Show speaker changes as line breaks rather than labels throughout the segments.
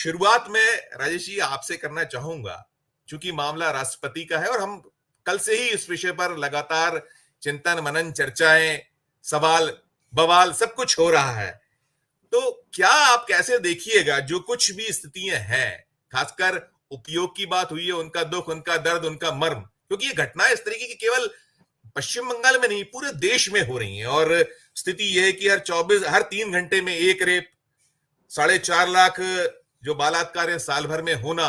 शुरुआत में राजेश जी आपसे करना चाहूंगा, क्योंकि मामला राष्ट्रपति का है और हम कल से ही इस विषय पर लगातार चिंतन मनन चर्चाएं सवाल बवाल सब कुछ हो रहा है। तो क्या आप कैसे देखिएगा जो कुछ भी स्थितियां हैं, खासकर उपयोग की बात हुई है, उनका दुख, उनका दर्द, उनका मर्म, क्योंकि ये घटनाएं इस तरीके की केवल पश्चिम बंगाल में नहीं पूरे देश में हो रही हैं। और स्थिति यह है कि हर 3 घंटे में एक रेप, 4.5 लाख जो बलात्कार है साल भर में होना,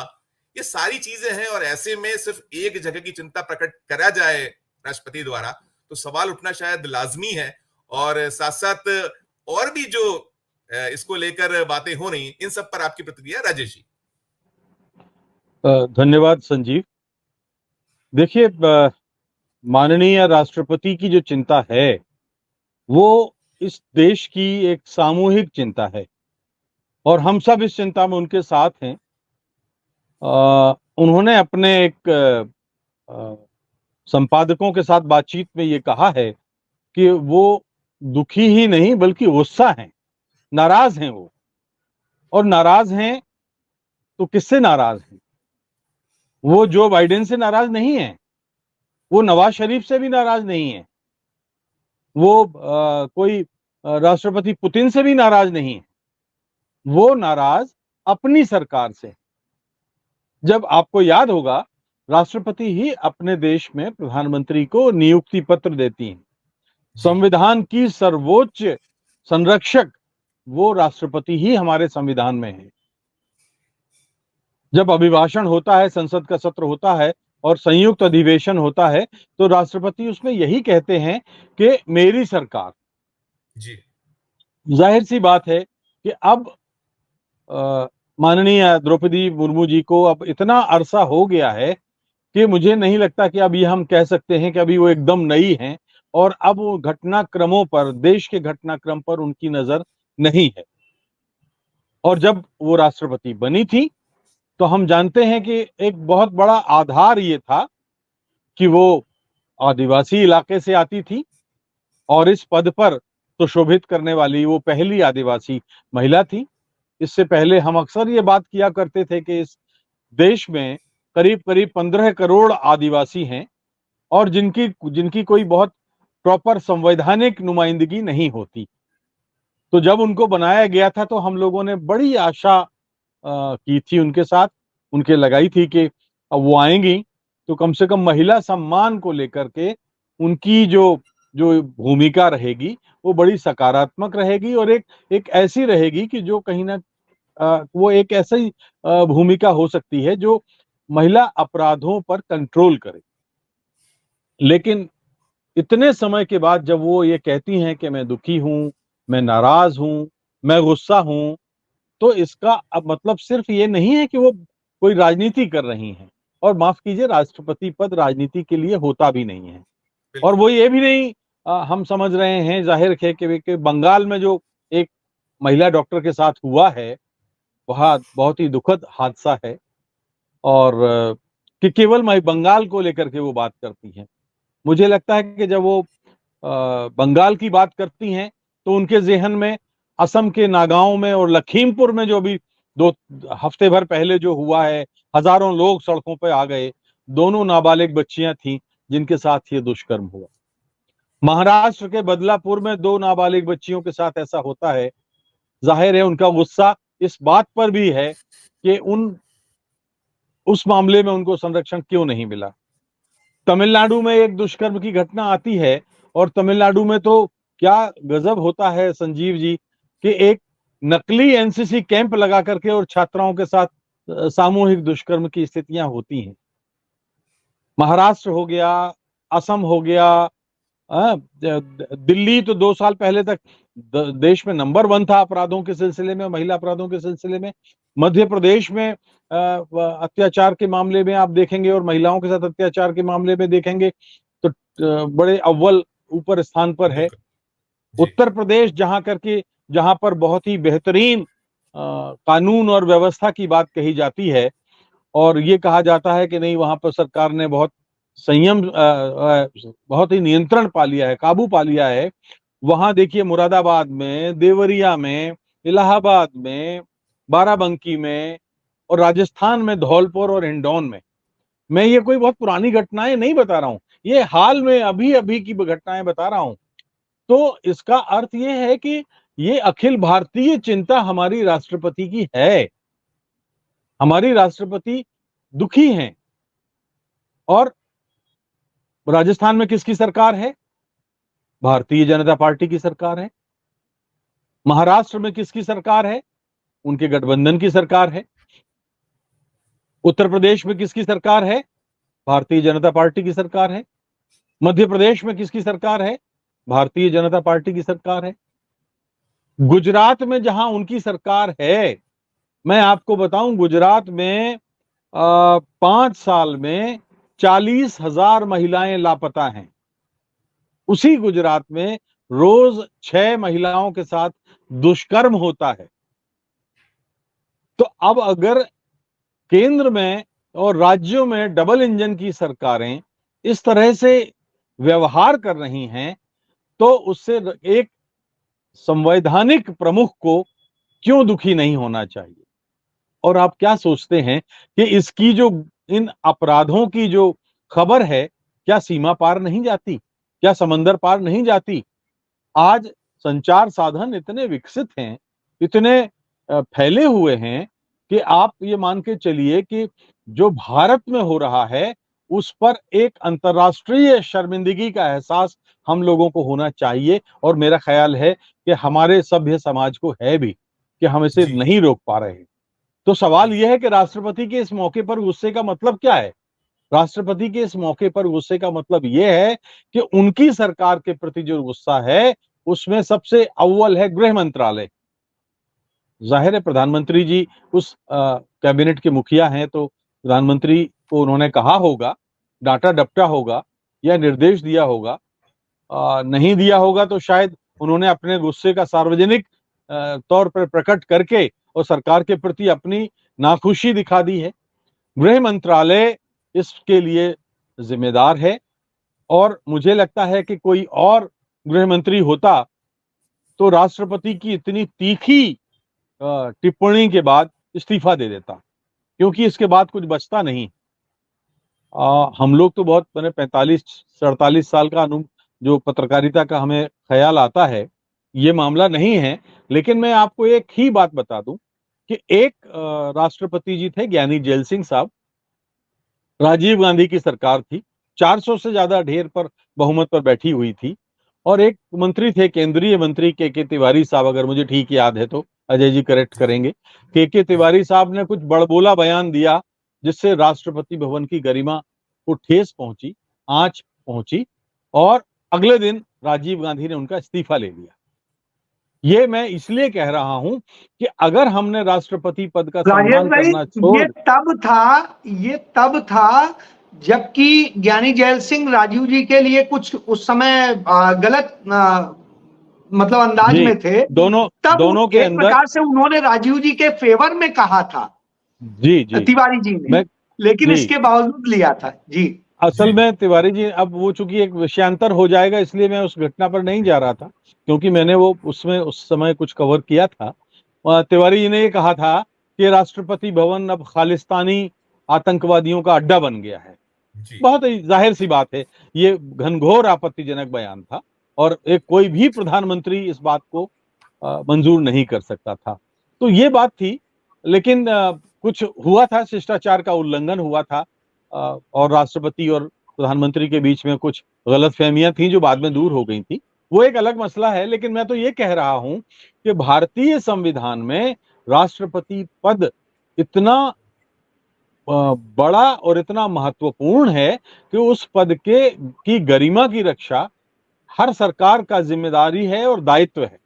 ये सारी चीजें हैं। और ऐसे में सिर्फ एक जगह की चिंता प्रकट करा जाए राष्ट्रपति द्वारा तो सवाल उठना शायद लाजमी है। और साथ साथ और भी जो इसको लेकर बातें हो रही, इन सब पर आपकी प्रतिक्रिया राजेश जी।
धन्यवाद संजीव। देखिए, माननीय राष्ट्रपति की जो चिंता है वो इस देश की एक सामूहिक चिंता है और हम सब इस चिंता में उनके साथ हैं। उन्होंने अपने एक संपादकों के साथ बातचीत में ये कहा है कि वो दुखी ही नहीं बल्कि गुस्सा हैं, नाराज हैं वो। और नाराज हैं तो किससे नाराज हैं? वो जो बाइडेन से नाराज नहीं है, वो नवाज शरीफ से भी नाराज नहीं है, वो कोई राष्ट्रपति पुतिन से भी नाराज नहीं है, वो नाराज अपनी सरकार से। जब आपको याद होगा, राष्ट्रपति ही अपने देश में प्रधानमंत्री को नियुक्ति पत्र देती हैं। संविधान की सर्वोच्च संरक्षक वो राष्ट्रपति ही हमारे संविधान में है। जब अभिभाषण होता है, संसद का सत्र होता है और संयुक्त अधिवेशन होता है तो राष्ट्रपति उसमें यही कहते हैं कि मेरी सरकार।
जी,
जाहिर सी बात है कि अब माननीय द्रौपदी मुर्मू जी को अब इतना अरसा हो गया है कि मुझे नहीं लगता कि अब ये हम कह सकते हैं कि अभी वो एकदम नई हैं और अब वो घटनाक्रमों पर, देश के घटनाक्रम पर उनकी नजर नहीं है। और जब वो राष्ट्रपति बनी थी तो हम जानते हैं कि एक बहुत बड़ा आधार ये था कि वो आदिवासी इलाके से आती थी और इस पद पर सुशोभित करने वाली वो पहली आदिवासी महिला थी। इससे पहले हम अक्सर ये बात किया करते थे कि इस देश में करीब करीब 15 करोड़ आदिवासी हैं और जिनकी कोई बहुत प्रॉपर संवैधानिक नुमाइंदगी नहीं होती। तो जब उनको बनाया गया था तो हम लोगों ने बड़ी आशा की थी उनके साथ, उनके लगाई थी कि अब वो आएंगी तो कम से कम महिला सम्मान को लेकर के उनकी जो जो भूमिका रहेगी वो बड़ी सकारात्मक रहेगी और एक ऐसी रहेगी कि जो कहीं ना वो एक ऐसी भूमिका हो सकती है जो महिला अपराधों पर कंट्रोल करे। लेकिन इतने समय के बाद जब वो ये कहती हैं कि मैं दुखी हूं, मैं नाराज हूं, मैं गुस्सा हूं, तो इसका अब मतलब सिर्फ ये नहीं है कि वो कोई राजनीति कर रही हैं। और माफ कीजिए, राष्ट्रपति पद राजनीति के लिए होता भी नहीं है। और वो ये भी नहीं हम समझ रहे हैं, जाहिर है कि बंगाल में जो एक महिला डॉक्टर के साथ हुआ है वह बहुत ही दुखद हादसा है और कि केवल बंगाल को लेकर के वो बात करती हैं। मुझे लगता है कि जब वो बंगाल की बात करती हैं तो उनके जेहन में असम के नागांव में और लखीमपुर में जो भी 2 हफ्ते भर पहले जो हुआ है, हजारों लोग सड़कों पर आ गए, दोनों नाबालिग बच्चियां थीं जिनके साथ ये दुष्कर्म हुआ। महाराष्ट्र के बदलापुर में 2 नाबालिग बच्चियों के साथ ऐसा होता है। जाहिर है उनका गुस्सा इस बात पर भी है कि उस मामले में उनको संरक्षण क्यों नहीं मिला। तमिलनाडु में एक दुष्कर्म की घटना आती है और तमिलनाडु में तो क्या गजब होता है संजीव जी कि एक नकली एनसीसी कैंप लगा करके और छात्राओं के साथ सामूहिक दुष्कर्म की स्थितियां होती हैं। महाराष्ट्र हो गया, असम हो गया, दिल्ली तो 2 साल पहले तक देश में नंबर 1 था अपराधों के सिलसिले में, महिला अपराधों के सिलसिले में। मध्य प्रदेश में अत्याचार के मामले में आप देखेंगे और महिलाओं के साथ अत्याचार के मामले में देखेंगे तो बड़े अव्वल ऊपर स्थान पर है। उत्तर प्रदेश जहां पर बहुत ही बेहतरीन कानून और व्यवस्था की बात कही जाती है और ये कहा जाता है कि नहीं, वहां पर सरकार ने बहुत संयम, बहुत ही नियंत्रण पा लिया है, काबू पा लिया है। वहां देखिए मुरादाबाद में, देवरिया में, इलाहाबाद में, बाराबंकी में, और राजस्थान में धौलपुर और हिंडौन में। मैं ये कोई बहुत पुरानी घटनाएं नहीं बता रहा हूं, ये हाल में अभी अभी की घटनाएं बता रहा हूं। तो इसका अर्थ ये है कि ये अखिल भारतीय चिंता हमारी राष्ट्रपति की है। हमारी राष्ट्रपति दुखी हैं। और राजस्थान में किसकी सरकार है? भारतीय जनता पार्टी की सरकार है। महाराष्ट्र में किसकी सरकार है? उनके गठबंधन की सरकार है। उत्तर प्रदेश में किसकी सरकार है? भारतीय जनता पार्टी की सरकार है। मध्य प्रदेश में किसकी सरकार है? भारतीय जनता पार्टी की सरकार है। गुजरात में जहां उनकी सरकार है, मैं आपको बताऊं, गुजरात में 5 साल में 40,000 महिलाएं लापता हैं। उसी गुजरात में रोज 6 महिलाओं के साथ दुष्कर्म होता है। तो अब अगर केंद्र में और राज्यों में डबल इंजन की सरकारें इस तरह से व्यवहार कर रही हैं, तो उससे एक संवैधानिक प्रमुख को क्यों दुखी नहीं होना चाहिए? और आप क्या सोचते हैं कि इसकी जो इन अपराधों की जो खबर है, क्या सीमा पार नहीं जाती? क्या समंदर पार नहीं जाती? आज संचार साधन इतने विकसित हैं, इतने फैले हुए हैं कि आप ये मान के चलिए कि जो भारत में हो रहा है उस पर एक अंतर्राष्ट्रीय शर्मिंदगी का एहसास हम लोगों को होना चाहिए। और मेरा ख्याल है कि हमारे सभ्य समाज को है भी, कि हम इसे
जी
नहीं रोक पा रहे हैं। तो सवाल यह है कि राष्ट्रपति के इस मौके पर गुस्से का मतलब क्या है? राष्ट्रपति के इस मौके पर गुस्से का मतलब यह है कि उनकी सरकार के प्रति जो गुस्सा है उसमें सबसे अव्वल है गृह मंत्रालय। जाहिर है प्रधानमंत्री जी उस कैबिनेट के मुखिया हैं, तो प्रधानमंत्री को उन्होंने कहा होगा, डांटा डपटा होगा या निर्देश दिया होगा। नहीं दिया होगा तो शायद उन्होंने अपने गुस्से का सार्वजनिक तौर पर प्रकट करके और सरकार के प्रति अपनी नाखुशी दिखा दी है। गृह मंत्रालय इसके लिए जिम्मेदार है और मुझे लगता है कि कोई और गृह मंत्री होता तो राष्ट्रपति की इतनी तीखी टिप्पणी के बाद इस्तीफा दे देता, क्योंकि इसके बाद कुछ बचता नहीं। हम लोग तो बहुत, मैंने 45-47 साल का जो पत्रकारिता का हमें ख्याल आता है, ये मामला नहीं है। लेकिन मैं आपको एक ही बात बता दूं कि एक राष्ट्रपति जी थे, ज्ञानी जैल सिंह साहब। राजीव गांधी की सरकार थी, 400 से ज्यादा ढेर पर बहुमत पर बैठी हुई थी। और एक मंत्री थे, केंद्रीय मंत्री के तिवारी साहब, अगर मुझे ठीक याद है तो अजय जी करेक्ट करेंगे। के तिवारी साहब ने कुछ बड़बोला बयान दिया जिससे राष्ट्रपति भवन की गरिमा को ठेस पहुंची, आंच पहुंची, और अगले दिन राजीव गांधी ने उनका इस्तीफा ले लिया। ये मैं इसलिए कह रहा हूं कि अगर हमने राष्ट्रपति पद का
राजेश
सम्मान
भाई,
करना छोड़,
ये तब था जबकि ज्ञानी जैल सिंह राजीव जी के लिए कुछ उस समय गलत मतलब अंदाज
जी,
में थे। तब
दोनों के
एक
अंदर,
प्रकार से उन्होंने राजीव जी के फेवर में कहा था,
जी जी,
तिवारी जी ने,
मैं,
लेकिन
जी,
इसके बावजूद लिया था। जी
असल में तिवारी जी, अब वो चूंकि एक विषयांतर हो जाएगा इसलिए मैं उस घटना पर नहीं जा रहा था, क्योंकि मैंने वो उसमें उस समय कुछ कवर किया था। तिवारी जी ने ये कहा था कि राष्ट्रपति भवन अब खालिस्तानी आतंकवादियों का अड्डा बन गया है।
जी
बहुत ही जाहिर सी बात है, ये घनघोर आपत्तिजनक बयान था और एक कोई भी प्रधानमंत्री इस बात को मंजूर नहीं कर सकता था। तो ये बात थी। लेकिन कुछ हुआ था, शिष्टाचार का उल्लंघन हुआ था और राष्ट्रपति और प्रधानमंत्री के बीच में कुछ गलतफहमियां थी जो बाद में दूर हो गई थी। वो एक अलग मसला है। लेकिन मैं तो ये कह रहा हूं कि भारतीय संविधान में राष्ट्रपति पद इतना बड़ा और इतना महत्वपूर्ण है कि उस पद के की गरिमा की रक्षा हर सरकार का जिम्मेदारी है और दायित्व है।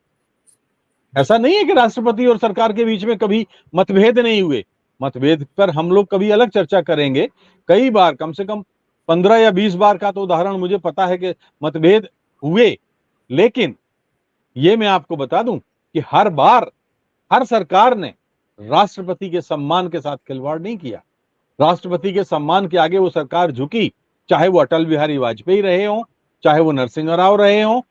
ऐसा नहीं है कि राष्ट्रपति और सरकार के बीच में कभी मतभेद नहीं हुए। मतभेद पर हम लोग कभी अलग चर्चा करेंगे। कई बार, कम से कम 15 या 20 बार का तो उदाहरण मुझे पता है कि मतभेद हुए। लेकिन ये मैं आपको बता दूं कि हर बार हर सरकार ने राष्ट्रपति के सम्मान के साथ खिलवाड़ नहीं किया। राष्ट्रपति के सम्मान के आगे वो सरकार झुकी, चाहे वो अटल बिहारी वाजपेयी रहे हों, चाहे वो नरसिंह राव रहे हों,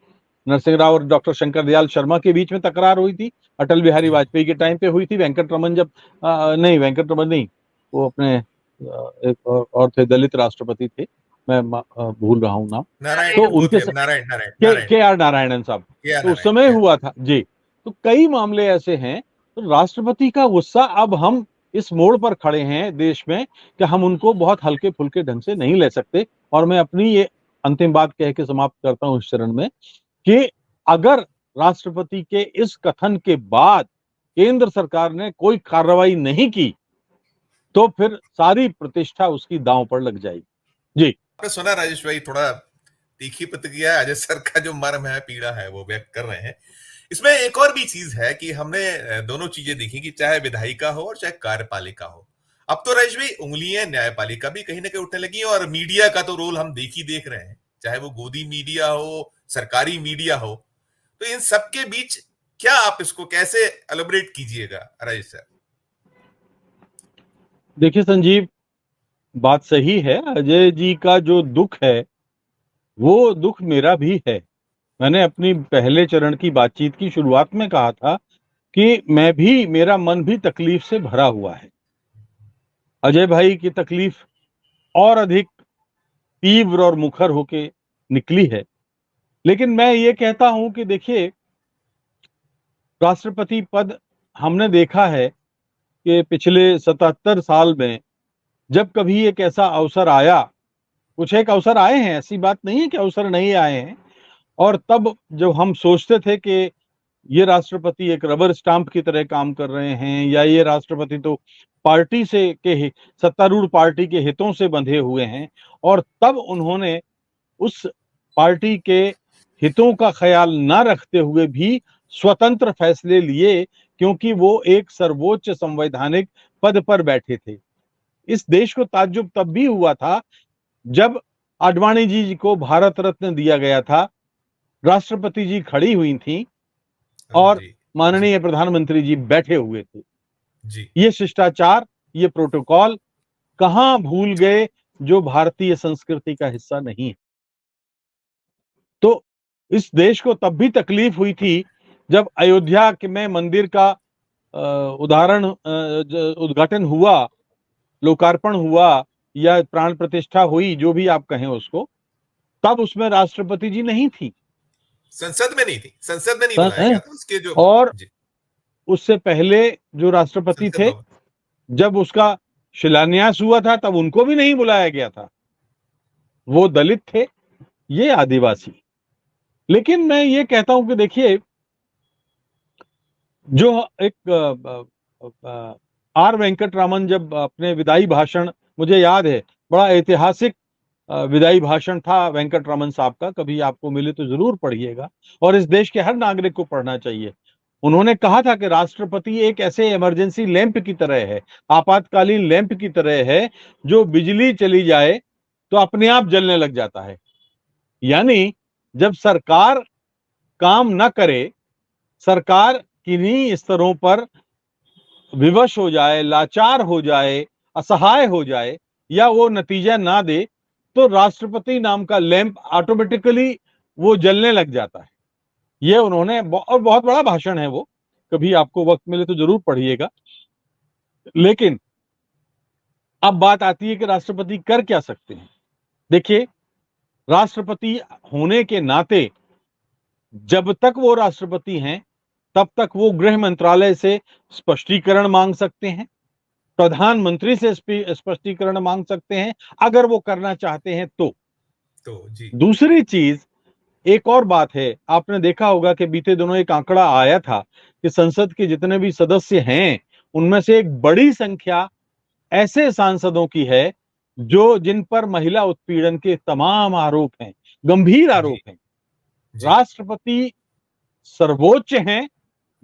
नरसिंह राव और डॉक्टर शंकर दयाल शर्मा के बीच में तकरार हुई थी, अटल बिहारी वाजपेयी के टाइम पे हुई थी। वेंकटरमन जब नहीं, वेंकटरमन नहीं, वो अपने एक और थे, दलित राष्ट्रपति थे, मैं भूल रहा हूँ नाम।
नारायण,
तो
वो
उनके
थे नारायण, नारायण,
के
नारायण,
आर नारायणन साहब,
के आर
तो उस
नारायण,
समय
या।
हुआ था जी। तो कई मामले ऐसे हैं, तो राष्ट्रपति का गुस्सा, अब हम इस मोड़ पर खड़े हैं देश में कि हम उनको बहुत हल्के फुल्के ढंग से नहीं ले सकते। और मैं अपनी ये अंतिम बात कह के समाप्त करता हूं इस चरण में कि अगर राष्ट्रपति के इस कथन के बाद केंद्र सरकार ने कोई कार्रवाई नहीं की तो फिर सारी प्रतिष्ठा उसकी दांव पर लग जाएगी। जी,
आपने सुना राजेश भाई, थोड़ा तीखी प्रतिक्रिया अजय सर का जो मर्म है, पीड़ा है, वो व्यक्त कर रहे हैं। इसमें एक और भी चीज है कि हमने दोनों चीजें देखी कि चाहे विधायिका हो और चाहे कार्यपालिका हो, अब तो राजेश भाई उंगलियां न्यायपालिका भी कहीं ना कहीं उठने लगी, और मीडिया का तो रोल हम देख रहे हैं, चाहे वो गोदी मीडिया हो, सरकारी मीडिया हो। तो इन सबके बीच क्या आप इसको कैसे एलोबरेट कीजिएगा राजेश सर?
देखिए संजीव, बात सही है। अजय जी का जो दुख है वो दुख मेरा भी है। मैंने अपनी पहले चरण की बातचीत की शुरुआत में कहा था कि मेरा मन भी तकलीफ से भरा हुआ है। अजय भाई की तकलीफ और अधिक तीव्र और मुखर होके निकली है। लेकिन मैं ये कहता हूं कि देखिए, राष्ट्रपति पद हमने देखा है कि पिछले 77 साल में जब कभी एक ऐसा अवसर आया, कुछ एक अवसर आए हैं, ऐसी बात नहीं है कि अवसर नहीं आए हैं, और तब जब हम सोचते थे कि ये राष्ट्रपति एक रबर स्टाम्प की तरह काम कर रहे हैं, या ये राष्ट्रपति तो पार्टी से के सत्तारूढ़ पार्टी के हितों से बंधे हुए हैं, और तब उन्होंने उस पार्टी के हितों का ख्याल ना रखते हुए भी स्वतंत्र फैसले लिए, क्योंकि वो एक सर्वोच्च संवैधानिक पद पर बैठे थे। इस देश को ताज्जुब तब भी हुआ था जब आडवाणी जी को भारत रत्न दिया गया था, राष्ट्रपति जी खड़ी हुई थी और
जी,
माननीय प्रधानमंत्री जी बैठे हुए थे।
जी,
ये शिष्टाचार, ये प्रोटोकॉल कहां भूल गए जो भारतीय संस्कृति का हिस्सा नहीं है। तो इस देश को तब भी तकलीफ हुई थी जब अयोध्या के में मंदिर का उद्घाटन हुआ, लोकार्पण हुआ, या प्राण प्रतिष्ठा हुई, जो भी आप कहें उसको, तब उसमें राष्ट्रपति जी नहीं थी,
संसद में नहीं थी, संसद में नहीं बुलाया गया था उसके जो।
और
जी,
उससे पहले जो राष्ट्रपति
संसद
थे,
भवन।
जब उसका शिलान्यास हुआ था तब उनको भी नहीं बुलाया गया था। वो दलित थे, ये आदिवासी। लेकिन मैं ये कहता हूं कि देखिए, जो एक आर वेंकटरामन जब अपने विदाई भाषण, मुझे याद है, बड़ा ऐतिहासिक विदाई भाषण था वेंकटरामन साहब का, कभी आपको मिले तो जरूर पढ़िएगा, और इस देश के हर नागरिक को पढ़ना चाहिए। उन्होंने कहा था कि राष्ट्रपति एक ऐसे इमरजेंसी लैंप की तरह है, आपातकालीन लैंप की तरह है, जो बिजली चली जाए तो अपने आप जलने लग जाता है। यानी जब सरकार काम न करे, सरकार किन्हीं स्तरों पर विवश हो जाए, लाचार हो जाए, असहाय हो जाए, या वो नतीजा ना दे, तो राष्ट्रपति नाम का लैंप ऑटोमेटिकली वो जलने लग जाता है। ये उन्होंने और बहुत बड़ा भाषण है वो, कभी आपको वक्त मिले तो जरूर पढ़िएगा। लेकिन अब बात आती है कि राष्ट्रपति कर क्या सकते हैं। देखिए, राष्ट्रपति होने के नाते जब तक वो राष्ट्रपति हैं तब तक वो गृह मंत्रालय से स्पष्टीकरण मांग सकते हैं, प्रधानमंत्री से स्पष्टीकरण मांग सकते हैं, अगर वो करना चाहते हैं
तो जी,
दूसरी चीज, एक और बात है, आपने देखा होगा कि बीते दिनों एक आंकड़ा आया था कि संसद के जितने भी सदस्य हैं उनमें से एक बड़ी संख्या ऐसे सांसदों की है जो जिन पर महिला उत्पीड़न के तमाम आरोप हैं, गंभीर
जी,
आरोप हैं।
जी,
राष्ट्रपति सर्वोच्च हैं,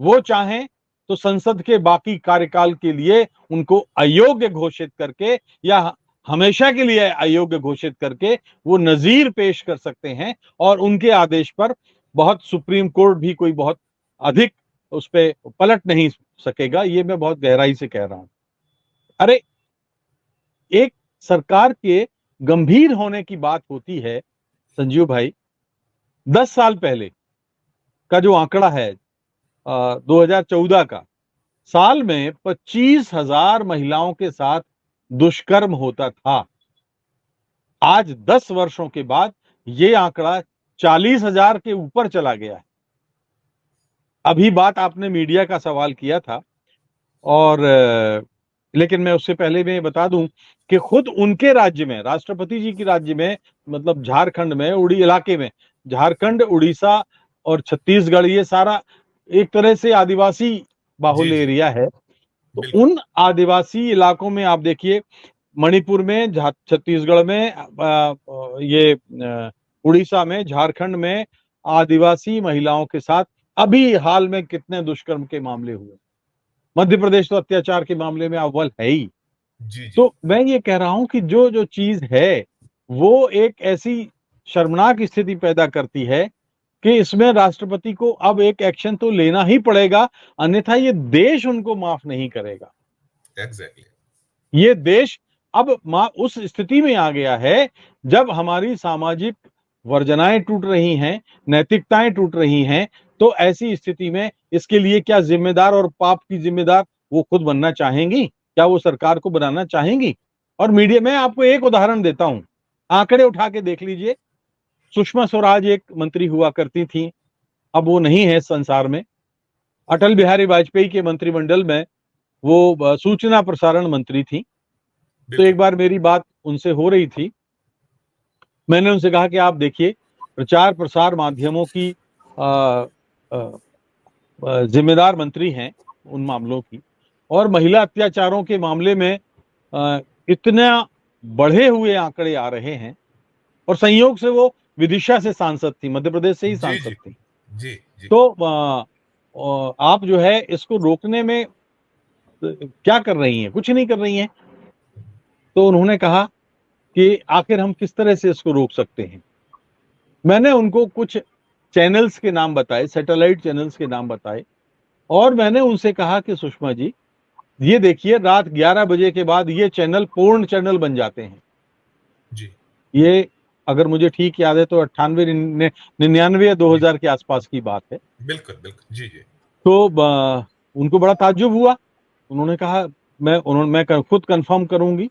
वो चाहें तो संसद के बाकी कार्यकाल के लिए उनको अयोग्य घोषित करके, या हमेशा के लिए अयोग्य घोषित करके वो नजीर पेश कर सकते हैं, और उनके आदेश पर बहुत सुप्रीम कोर्ट भी कोई बहुत अधिक उस पर पलट नहीं सकेगा। ये मैं बहुत गहराई से कह रहा हूं। अरे, एक सरकार के गंभीर होने की बात होती है संजीव भाई। 10 साल पहले का जो आंकड़ा है 2014 का, साल में 25,000 महिलाओं के साथ दुष्कर्म होता था। आज 10 वर्षों के बाद ये आंकड़ा 40,000 के ऊपर चला गया है। अभी बात आपने मीडिया का सवाल किया था, और लेकिन मैं उससे पहले मैं बता दूं कि खुद उनके राज्य में, राष्ट्रपति जी के राज्य में, मतलब झारखंड में, उड़ी इलाके में, झारखंड, उड़ीसा और छत्तीसगढ़, ये सारा एक तरह से आदिवासी
जी
बाहुल्य
जी
एरिया है। तो
बिल्कुल
उन आदिवासी इलाकों में आप देखिए, मणिपुर में, छत्तीसगढ़ में, ये उड़ीसा में, झारखंड में आदिवासी महिलाओं के साथ अभी हाल में कितने दुष्कर्म के मामले हुए। मध्य प्रदेश तो अत्याचार के मामले में अव्वल है ही।
जी जी
तो मैं ये कह रहा हूं कि जो जो चीज है वो एक ऐसी शर्मनाक स्थिति पैदा करती है कि इसमें राष्ट्रपति को अब एक एक्शन तो लेना ही पड़ेगा, अन्यथा ये देश उनको माफ नहीं करेगा।
एग्जैक्टली
ये देश अब उस स्थिति में आ गया है जब हमारी सामाजिक वर्जनाएं टूट रही हैं, नैतिकताएं टूट रही हैं। तो ऐसी स्थिति में इसके लिए क्या जिम्मेदार और पाप की जिम्मेदार वो खुद बनना चाहेंगी? क्या वो सरकार को बनाना चाहेंगी? और मीडिया में आपको एक उदाहरण देता हूं, आंकड़े उठा के देख लीजिए। सुषमा स्वराज एक मंत्री हुआ करती थी, अब वो नहीं है संसार में। अटल बिहारी वाजपेयी के मंत्रिमंडल में वो सूचना प्रसारण मंत्री थी। तो एक बार मेरी बात उनसे हो रही थी, मैंने उनसे कहा कि आप देखिए, प्रचार प्रसार माध्यमों की जिम्मेदार मंत्री हैं उन मामलों की, और महिला अत्याचारों के मामले में इतना बढ़े हुए आंकड़े आ रहे हैं। और संयोग से वो विदिशा से सांसद थी, मध्य प्रदेश से ही
जी
सांसद
जी
थी।
जी जी
तो आप जो है इसको रोकने में क्या कर रही हैं? कुछ नहीं कर रही हैं। तो उन्होंने कहा कि आखिर हम किस तरह से इसको रोक सकते हैं। मैंने उनको कुछ चैनल्स के नाम बताए, सैटेलाइट चैनल्स के नाम बताए, और मैंने उनसे कहा कि सुषमा जी, ये देखिए, रात 11 बजे के बाद ये चैनल पूर्ण चैनल बन जाते हैं।
जी
ये अगर मुझे ठीक याद है तो 98, 99 या 2000 के आसपास की बात है।
बिल्कुल बिल्कुल जी जी
तो उनको बड़ा ताज्जुब हुआ। उन्होंने कहा मैं खुद कंफर्म करूंगी।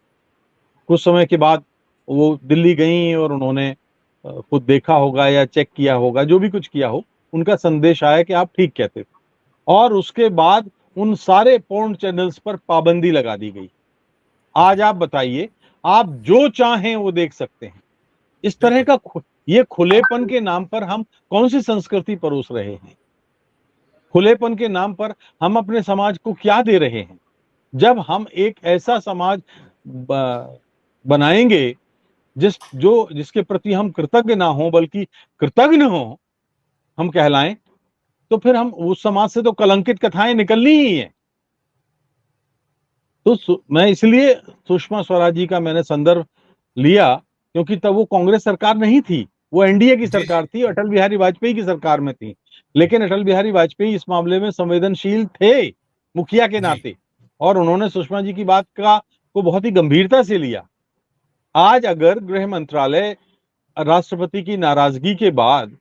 कुछ समय के बाद वो दिल्ली गई और उन्होंने खुद देखा होगा या चेक किया होगा, जो भी कुछ किया हो, उनका संदेश आया कि आप ठीक कहते थे। और उसके बाद उन सारे पोर्न चैनल्स पर पाबंदी लगा दी गई। आज आप बताइए, आप जो चाहें वो देख सकते हैं। इस तरह का ये खुलेपन के नाम पर हम कौन सी संस्कृति परोस रहे हैं? खुलेपन के नाम पर हम अपने समाज को क्या दे रहे हैं? जब हम एक ऐसा समाज बनाएंगे जिसके प्रति हम कृतज्ञ ना हो बल्कि कृतज्ञ हो हम कहलाएं, तो फिर हम उस समाज से तो कलंकित कथाएं निकलनी ही है। तो मैं इसलिए सुषमा स्वराज जी का मैंने संदर्भ लिया, क्योंकि तब वो कांग्रेस सरकार नहीं थी, वो एनडीए की सरकार थी, अटल बिहारी वाजपेयी की सरकार में थी। लेकिन अटल बिहारी वाजपेयी इस मामले में संवेदनशील थे मुखिया के नाते, और उन्होंने सुषमा जी की बात को बहुत ही गंभीरता से लिया। आज अगर गृह मंत्रालय राष्ट्रपति की नाराजगी के बाद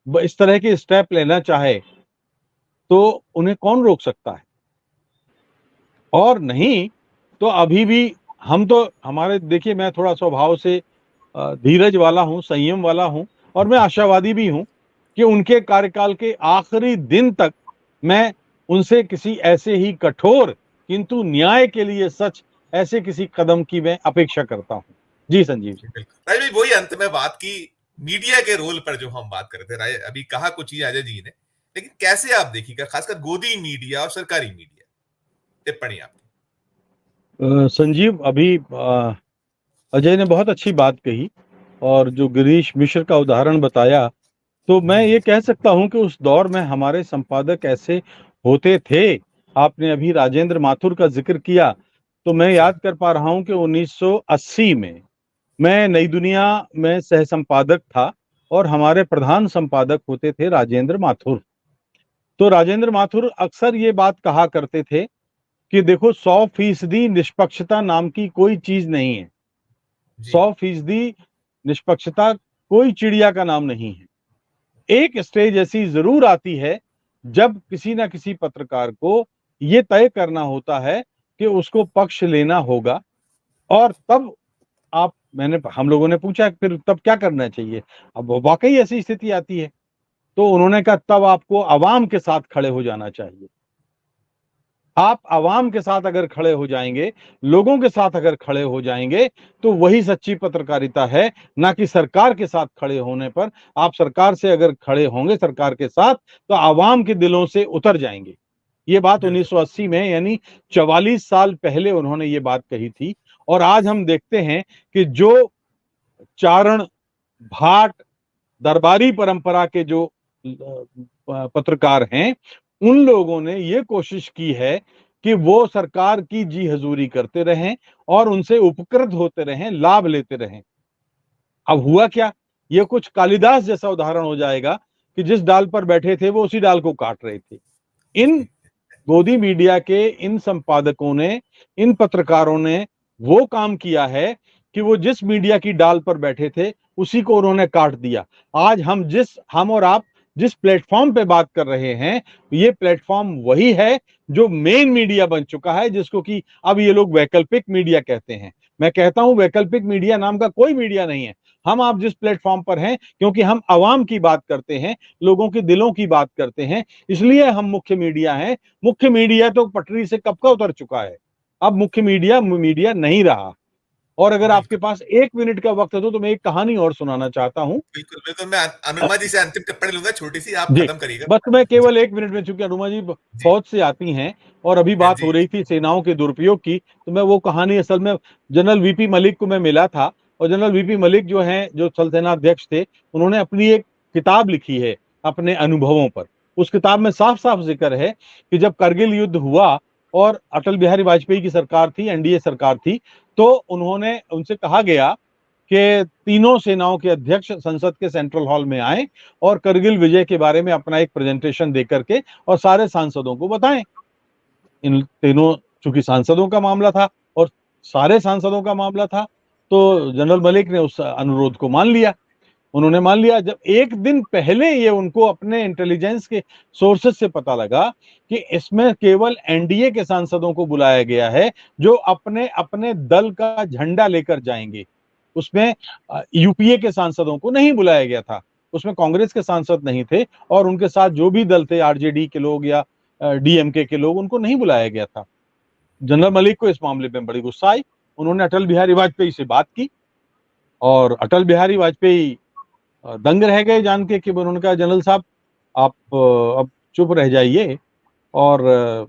इस तरह के स्टेप लेना चाहे तो उन्हें कौन रोक सकता है? और नहीं तो अभी भी हम तो हमारे, देखिए, मैं थोड़ा स्वभाव से धीरज वाला हूं, संयम वाला हूं, और मैं आशावादी भी हूं कि उनके कार्यकाल के आखिरी दिन तक मैं उनसे किसी ऐसे ही कठोर किंतु न्याय के लिए सच ऐसे किसी कदम की मैं अपेक्षा करता हूं। जी संजीव जी।
राज भाई, वही अंत में बात की मीडिया के रोल पर जो हम बात कर रहे थे। अभी कहा कुछ ही अजय जी ने, लेकिन कैसे आप देखिएगा खासकर गोदी मीडिया और सरकारी मीडिया, टिप्पणी आपकी।
संजीव, अभी अजय ने बहुत अच्छी बात कही, और जो गिरीश मिश्र का उदाहरण बताया, तो मैं ये कह सकता हूं कि उस दौर में हमारे संपादक ऐसे होते थे। आपने अभी राजेंद्र माथुर का जिक्र किया, तो मैं याद कर पा रहा हूं कि 1980 में मैं नई दुनिया में सह संपादक था, और हमारे प्रधान संपादक होते थे राजेंद्र माथुर। तो राजेंद्र माथुर अक्सर ये बात कहा करते थे कि देखो, 100% निष्पक्षता नाम की कोई चीज नहीं है। 100% निष्पक्षता कोई चिड़िया का नाम नहीं है। एक स्टेज ऐसी जरूर आती है जब किसी ना किसी पत्रकार को ये तय करना होता है कि उसको पक्ष लेना होगा, और तब हम लोगों ने पूछा फिर तब क्या करना चाहिए। अब वाकई ऐसी स्थिति आती है तो उन्होंने कहा तब आपको अवाम के साथ खड़े हो जाना चाहिए। आप अवाम के साथ अगर खड़े हो जाएंगे, लोगों के साथ अगर खड़े हो जाएंगे, तो वही सच्ची पत्रकारिता है, ना कि सरकार के साथ खड़े होने पर। आप सरकार से अगर खड़े होंगे सरकार के साथ, तो अवाम के दिलों से उतर जाएंगे। ये बात 1980 में, यानी 44 साल पहले उन्होंने ये बात कही थी। और आज हम देखते हैं कि जो चारण, भाट, दरबारी परंपरा के जो पत्रकार हैं, उन लोगों ने ये कोशिश की है कि वो सरकार की जी हजूरी करते रहें और उनसे उपकृत होते रहें, लाभ लेते रहें। अब हुआ क्या, ये कुछ कालिदास जैसा उदाहरण हो जाएगा कि जिस डाल पर बैठे थे वो उसी डाल को काट रहे थे। इन गोदी मीडिया के इन संपादकों ने, इन पत्रकारों ने वो काम किया है कि वो जिस मीडिया की डाल पर बैठे थे उसी को उन्होंने काट दिया। आज हम और आप जिस प्लेटफॉर्म पे बात कर रहे हैं, ये प्लेटफॉर्म वही है जो मेन मीडिया बन चुका है, जिसको कि अब ये लोग वैकल्पिक मीडिया कहते हैं। मैं कहता हूं वैकल्पिक मीडिया नाम का कोई मीडिया नहीं है। हम आप जिस प्लेटफॉर्म पर हैं, क्योंकि हम अवाम की बात करते हैं, लोगों के दिलों की बात करते हैं, इसलिए हम मुख्य मीडिया हैं। मुख्य मीडिया तो पटरी से कब का उतर चुका है, अब मुख्य मीडिया मीडिया नहीं रहा। और अगर आपके पास 1 मिनट का वक्त हो तो मैं एक कहानी और सुनाना चाहता हूं।
बिल्कुल बिल्कुल, मैं अनुमा जी से अंतिम टिप्पणी लूंगा, छोटी सी, आप
जी,
खत्म करिएगा।
बस मैं केवल 1 मिनट में, चूंकि अनुमा जी
जी
फौज से आती हैं और अभी बात
जी
हो रही थी सेनाओं के दुरुपयोग की, तो मैं वो कहानी, असल में जनरल वीपी मलिक को मैं मिला था, और जनरल वीपी मलिक जो हैं, जो थल सेना अध्यक्ष थे, उन्होंने अपनी एक किताब लिखी है अपने अनुभवों पर। उस किताब में साफ साफ जिक्र है कि जब करगिल युद्ध हुआ और अटल बिहारी वाजपेयी की सरकार थी, एनडीए सरकार थी, तो उन्होंने, उनसे कहा गया कि तीनों सेनाओं के अध्यक्ष संसद के सेंट्रल हॉल में आए और करगिल विजय के बारे में अपना एक प्रेजेंटेशन दे करके और सारे सांसदों को बताएं। इन तीनों, चूंकि सांसदों का मामला था और सारे सांसदों का मामला था, तो जनरल मलिक ने उस अनुरोध को मान लिया। उन्होंने मान लिया। जब एक दिन पहले ये उनको अपने इंटेलिजेंस के सोर्सेस से पता लगा कि इसमें केवल एनडीए के सांसदों को बुलाया गया है जो अपने अपने दल का झंडा लेकर जाएंगे, उसमें यूपीए के सांसदों को नहीं बुलाया गया था, उसमें कांग्रेस के सांसद नहीं थे, और उनके साथ जो भी दल थे, आरजेडी के लोग या डीएमके के लोग, उनको नहीं बुलाया गया था। जनरल मलिक को इस मामले में बड़ी गुस्सा आई। उन्होंने अटल बिहारी वाजपेयी से बात की और अटल बिहारी वाजपेयी दंग रह गए जान के कि उन्होंने कहा, जनरल साहब आप अब चुप रह जाइए, और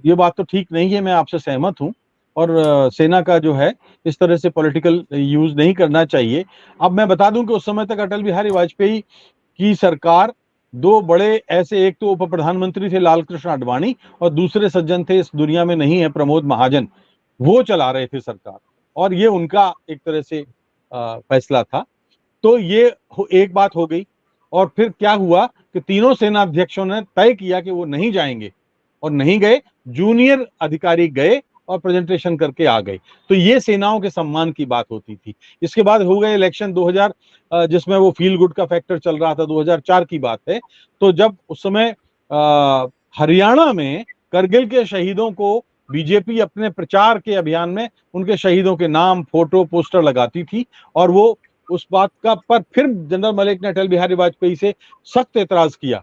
ये बात तो ठीक नहीं है, मैं आपसे सहमत हूं, और सेना का जो है इस तरह से पॉलिटिकल यूज नहीं करना चाहिए। अब मैं बता दूं कि उस समय तक अटल बिहारी वाजपेयी की सरकार, दो बड़े ऐसे, एक तो उप प्रधानमंत्री थे लाल कृष्ण आडवाणी, और दूसरे सज्जन थे, इस दुनिया में नहीं है, प्रमोद महाजन, वो चला रहे थे सरकार, और ये उनका एक तरह से फैसला था। तो ये एक बात हो गई। और फिर क्या हुआ कि तीनों सेना अध्यक्षों ने तय किया कि वो नहीं जाएंगे, और नहीं गए, जूनियर अधिकारी गए और प्रेजेंटेशन करके आ गए। तो ये सेनाओं के सम्मान की बात होती थी। इसके बाद हो गए इलेक्शन 2000, जिसमें वो फील गुड का फैक्टर चल रहा था, 2004 की बात है। तो जब उस समय हरियाणा में करगिल के शहीदों को बीजेपी अपने प्रचार के अभियान में उनके शहीदों के नाम, फोटो, पोस्टर लगाती थी, और वो उस बात का पर फिर जनरल मलिक ने अटल बिहारी वाजपेयी से सख्त एतराज किया।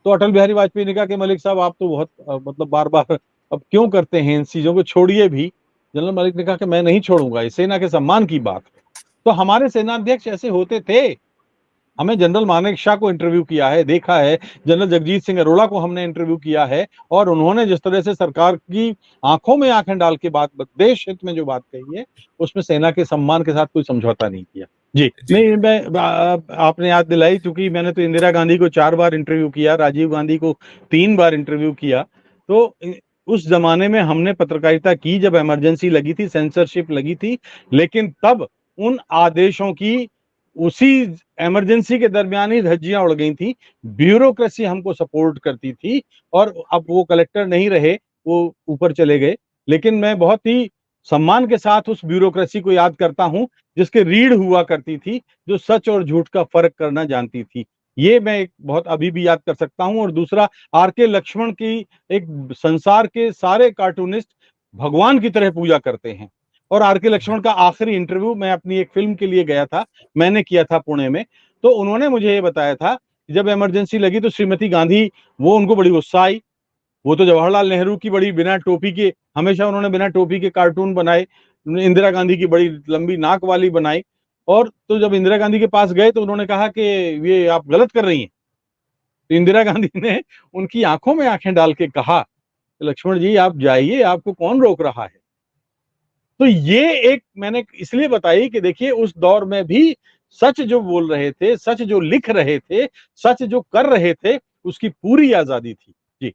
तो अटल बिहारी वाजपेयी ने कहा कि मलिक साहब आप तो बहुत मतलब बार बार अब क्यों करते हैं इन चीजों को, छोड़िए भी। जनरल मलिक ने कहा कि मैं नहीं छोड़ूंगा, ये सेना के सम्मान की बात है। तो हमारे सेनाध्यक्ष ऐसे होते थे। हमें जनरल मानेकशॉ को इंटरव्यू किया है, देखा है, जनरल जगजीत सिंह अरोड़ा को हमने इंटरव्यू किया है, और उन्होंने जिस तरह से सरकार की आंखों में आंखें डाल के बात, देश हित में जो बात कही है, उसमें सेना के सम्मान के साथ कोई समझौता नहीं किया। जी नहीं, मैं आपने याद दिलाई, क्योंकि मैंने तो इंदिरा गांधी को 4 बार इंटरव्यू किया, राजीव गांधी को 3 बार इंटरव्यू किया। तो उस जमाने में हमने पत्रकारिता की जब इमरजेंसी लगी थी, सेंसरशिप लगी थी, लेकिन तब उन आदेशों की उसी इमरजेंसी के दरमियान ही धज्जियां उड़ गई थी। ब्यूरोक्रेसी हमको सपोर्ट करती थी, और अब वो कलेक्टर नहीं रहे, वो ऊपर चले गए। लेकिन मैं बहुत ही सम्मान के साथ उस ब्यूरोक्रेसी को याद करता हूं जिसके रीढ़ हुआ करती थी, जो सच और झूठ का फर्क करना जानती थी। ये मैं एक बहुत अभी भी याद कर सकता हूं। और दूसरा, आर.के. लक्ष्मण की एक संसार के सारे कार्टूनिस्ट भगवान की तरह पूजा करते हैं। और आर.के. लक्ष्मण का आखिरी इंटरव्यू मैं अपनी एक फिल्म के लिए गया था, मैंने किया था पुणे में, तो उन्होंने मुझे ये बताया था कि जब इमरजेंसी लगी तो श्रीमती गांधी, वो उनको बड़ी गुस्सा आई। वो तो जवाहरलाल नेहरू की बड़ी बिना टोपी के, हमेशा उन्होंने बिना टोपी के कार्टून बनाए, इंदिरा गांधी की बड़ी लंबी नाक वाली बनाई। और तो जब इंदिरा गांधी के पास गए तो उन्होंने कहा कि ये आप गलत कर रही हैं। तो इंदिरा गांधी ने उनकी आंखों में आंखें डाल के कहा, लक्ष्मण जी आप जाइए, आपको कौन रोक रहा है। तो ये एक मैंने इसलिए बताई कि देखिए उस दौर में भी सच जो बोल रहे थे, सच जो लिख रहे थे, सच जो कर रहे थे, उसकी पूरी आजादी थी। जी।